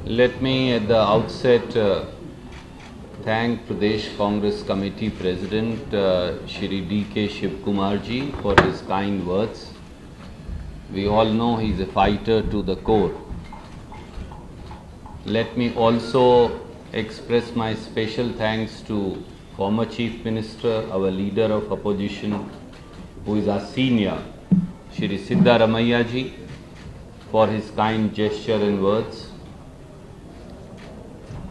Let me at the outset thank Pradesh Congress Committee President Shri D.K. Shivkumar ji for his kind words. We all know he is a fighter to the core. Let me also express my special thanks to former Chief Minister, our leader of opposition, who is our senior, Shri Siddaramaiah ji, for his kind gesture and words.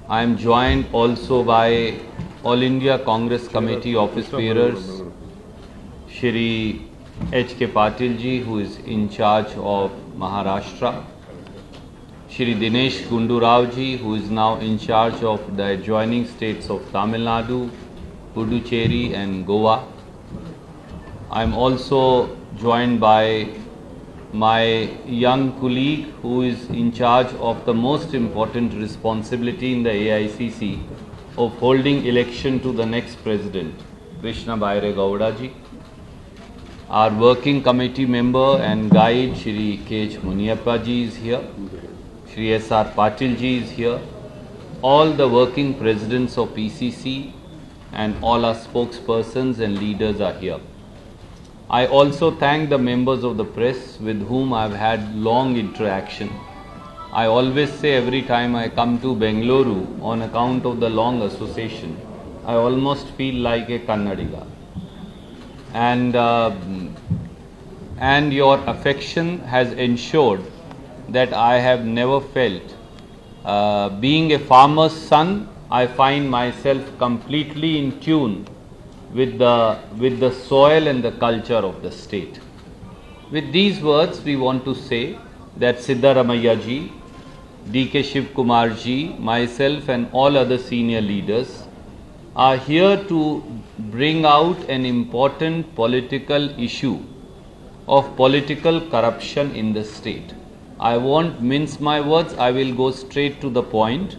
I am joined also by All India Congress Committee office bearers, Shri H.K. Patil ji, who is in charge of Maharashtra, Shri Dinesh Gundu Rao ji, who is now in charge of the adjoining states of Tamil Nadu, Puducherry and Goa. I am also joined by my young colleague who is in charge of the most important responsibility in the AICC of holding election to the next president, Krishna Baire Gowda ji. Our working committee member and guide, Shri K.H. Muniappa ji is here. Shri S.R. Patil ji is here. All the working presidents of PCC and all our spokespersons and leaders are here. I also thank the members of the press with whom I have had long interaction. I always say every time I come to Bengaluru, on account of the long association, I almost feel like a Kannadiga. And your affection has ensured that I have never felt. Being a farmer's son, I find myself completely in tune with the soil and the culture of the state. With these words, we want to say that Siddaramaiah ji, D.K. Shivkumar ji, myself and all other senior leaders are here to bring out an important political issue of political corruption in the state. I won't mince my words, I will go straight to the point.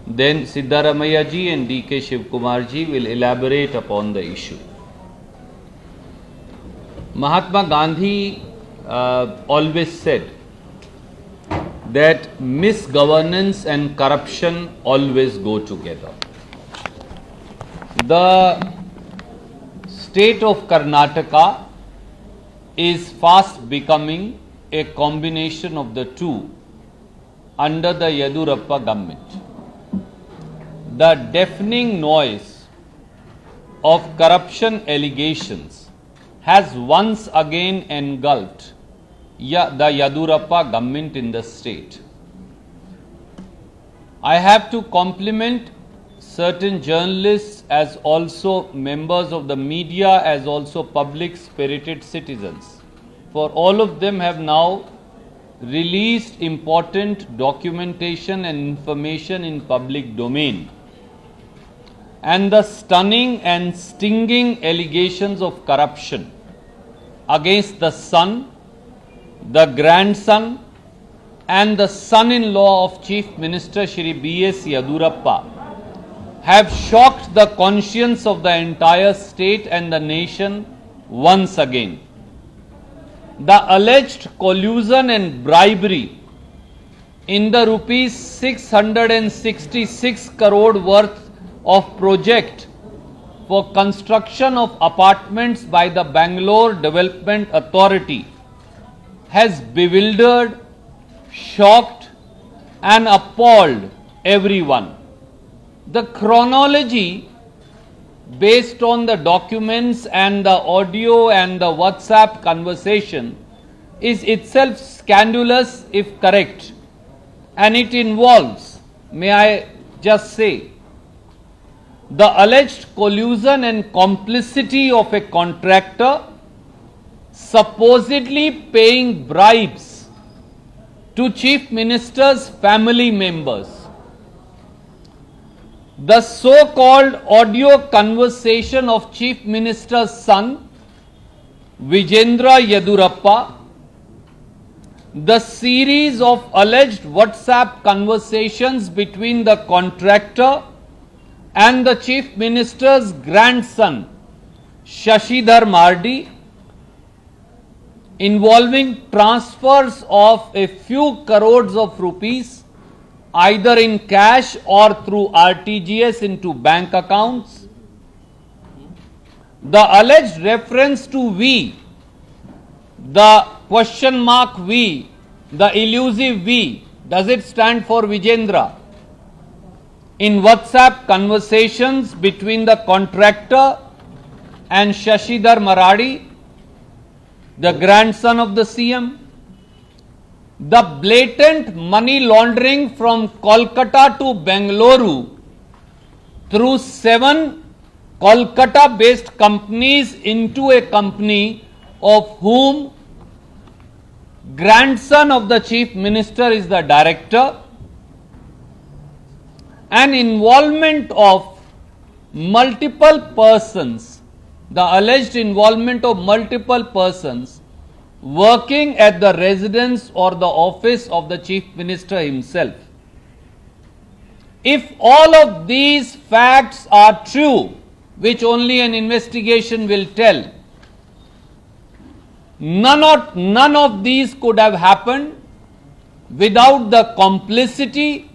Then Siddaramaiah ji and D.K. Shivkumar ji will elaborate upon the issue. Mahatma Gandhi always said that misgovernance and corruption always go together. The state of Karnataka is fast becoming a combination of the two under the Yedurappa government. The deafening noise of corruption allegations has once again engulfed the Yedurappa government in the state. I have to compliment certain journalists as also members of the media as also public spirited citizens. For all of them have now released important documentation and information in public domain. And the stunning and stinging allegations of corruption against the son, the grandson and the son-in-law of Chief Minister Shri B.S. Yedurappa have shocked the conscience of the entire state and the nation once again. The alleged collusion and bribery in the rupees 666 crore worth of project for construction of apartments by the Bangalore Development Authority has bewildered, shocked and appalled everyone. The chronology based on the documents and the audio and the WhatsApp conversation is itself scandalous if correct, and it involves, may I just say, the alleged collusion and complicity of a contractor supposedly paying bribes to Chief Minister's family members. The so-called audio conversation of Chief Minister's son, Vijendra Yedurappa, the series of alleged WhatsApp conversations between the contractor and the Chief Minister's grandson, Shashidhar Mardi, involving transfers of a few crores of rupees either in cash or through RTGS into bank accounts. The alleged reference to we, the question mark we, the elusive we, does it stand for Vijendra? In WhatsApp conversations between the contractor and Shashidhar Maradi, the grandson of the CM, the blatant money laundering from Kolkata to Bengaluru through 7 Kolkata-based companies into a company of whom grandson of the Chief Minister is the director, and involvement of multiple persons, the alleged involvement of multiple persons working at the residence or the office of the Chief Minister himself. If all of these facts are true, which only an investigation will tell, none of these could have happened without the complicity,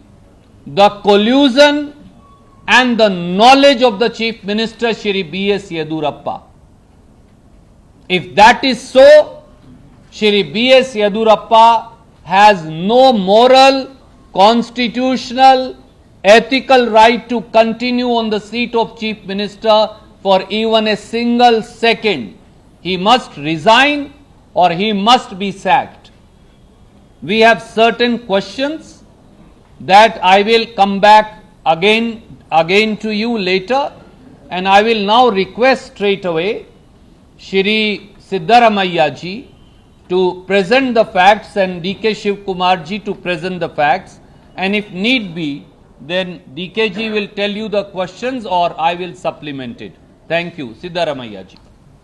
the collusion and the knowledge of the Chief Minister Shri B.S. Yedurappa. If that is so, Shri B.S. Yedurappa has no moral, constitutional, ethical right to continue on the seat of Chief Minister for even a single second. He must resign or he must be sacked. We have certain questions that I will come back again to you later, and I will now request straight away Shri Siddaramaiah ji to present the facts and D.K. Shiv Kumar ji to present the facts, and if need be, then D.K. ji will tell you the questions or I will supplement it. Thank you. Siddaramaiah ji.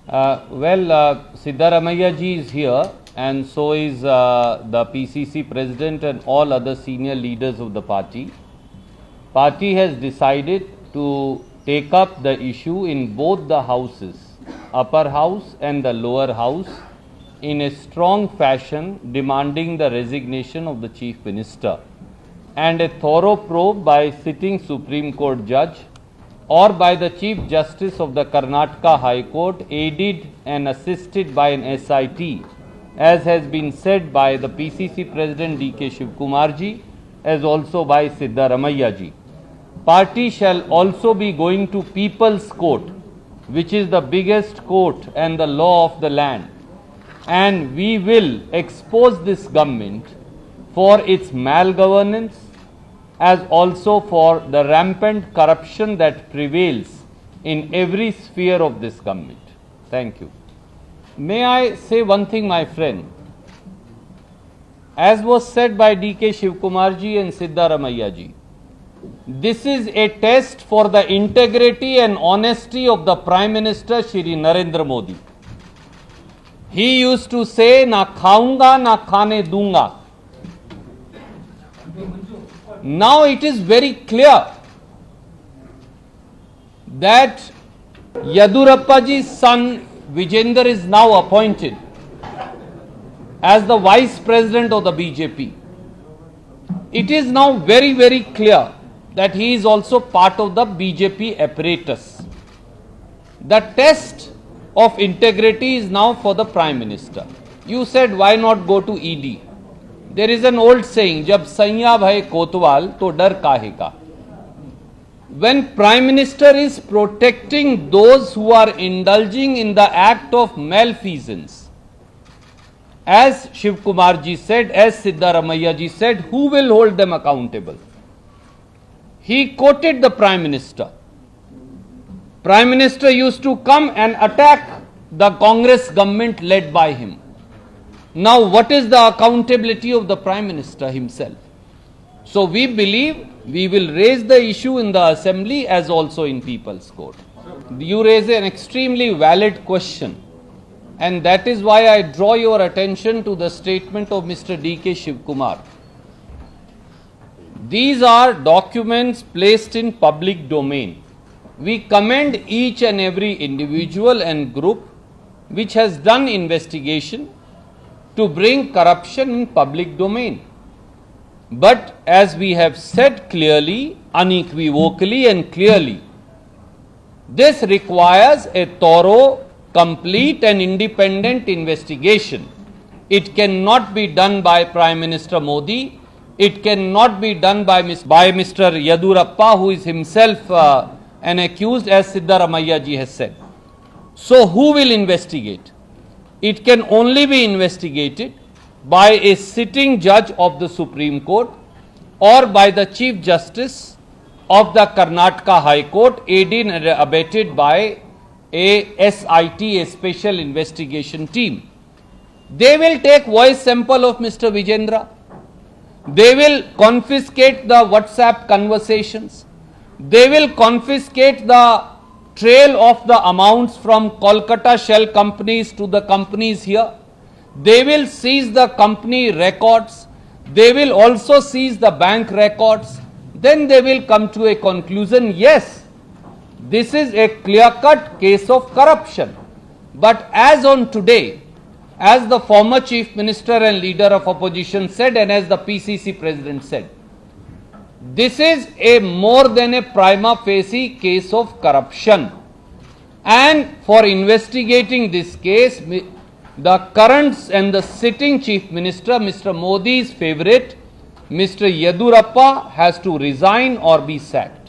Siddaramaiah ji is here, and so is the PCC president and all other senior leaders of the party. Party has decided to take up the issue in both the houses, upper house and the lower house, in a strong fashion, demanding the resignation of the Chief Minister and a thorough probe by sitting Supreme Court judge or by the Chief Justice of the Karnataka High Court, aided and assisted by an SIT, as has been said by the PCC President D.K. Shiv Kumar ji, as also by Siddaramaiah ji. Party shall also be going to People's Court, which is the biggest court and the law of the land, and we will expose this government for its malgovernance as also for the rampant corruption that prevails in every sphere of this government. Thank you. May I say one thing, my friend? As was said by D.K. Shiv Kumar ji and Siddaramaiah ji, this is a test for the integrity and honesty of the Prime Minister Shri Narendra Modi. He used to say, na khaunga, na khane dunga. Now it is very clear that Yedurappaji's son Vijender is now appointed as the Vice President of the BJP. It is now very, very clear that he is also part of the BJP apparatus. The test of integrity is now for the Prime Minister. You said, why not go to ED? There is an old saying, जब सैया भय कोतवाल तो डर काहे का. When Prime Minister is protecting those who are indulging in the act of malfeasance, as Shiv Kumar ji said, as Siddaramaiah ji said, who will hold them accountable? He quoted the Prime Minister. Prime Minister used to come and attack the Congress government led by him. Now, what is the accountability of the Prime Minister himself? So, we believe we will raise the issue in the Assembly as also in People's Court. You raise an extremely valid question, and that is why I draw your attention to the statement of Mr. D.K. Shiv Kumar. These are documents placed in public domain. We commend each and every individual and group which has done investigation to bring corruption in public domain. But as we have said clearly, unequivocally and clearly, this requires a thorough, complete and independent investigation. It cannot be done by Prime Minister Modi. It cannot be done by Mr. Yedurappa, who is himself an accused, as Siddaramaiah ji has said. So who will investigate? It can only be investigated by a sitting judge of the Supreme Court or by the Chief Justice of the Karnataka High Court, aided and abetted by a SIT, a Special Investigation Team. They will take voice sample of Mr. Vijendra. They will confiscate the WhatsApp conversations. They will confiscate the trail of the amounts from Kolkata shell companies to the companies here. They will seize the company records. They will also seize the bank records. Then they will come to a conclusion, yes, this is a clear-cut case of corruption. But as on today, as the former Chief Minister and Leader of Opposition said, and as the PCC President said, this is a more than a prima facie case of corruption. And for investigating this case, the current and the sitting Chief Minister, Mr. Modi's favourite, Mr. Yedurappa, has to resign or be sacked.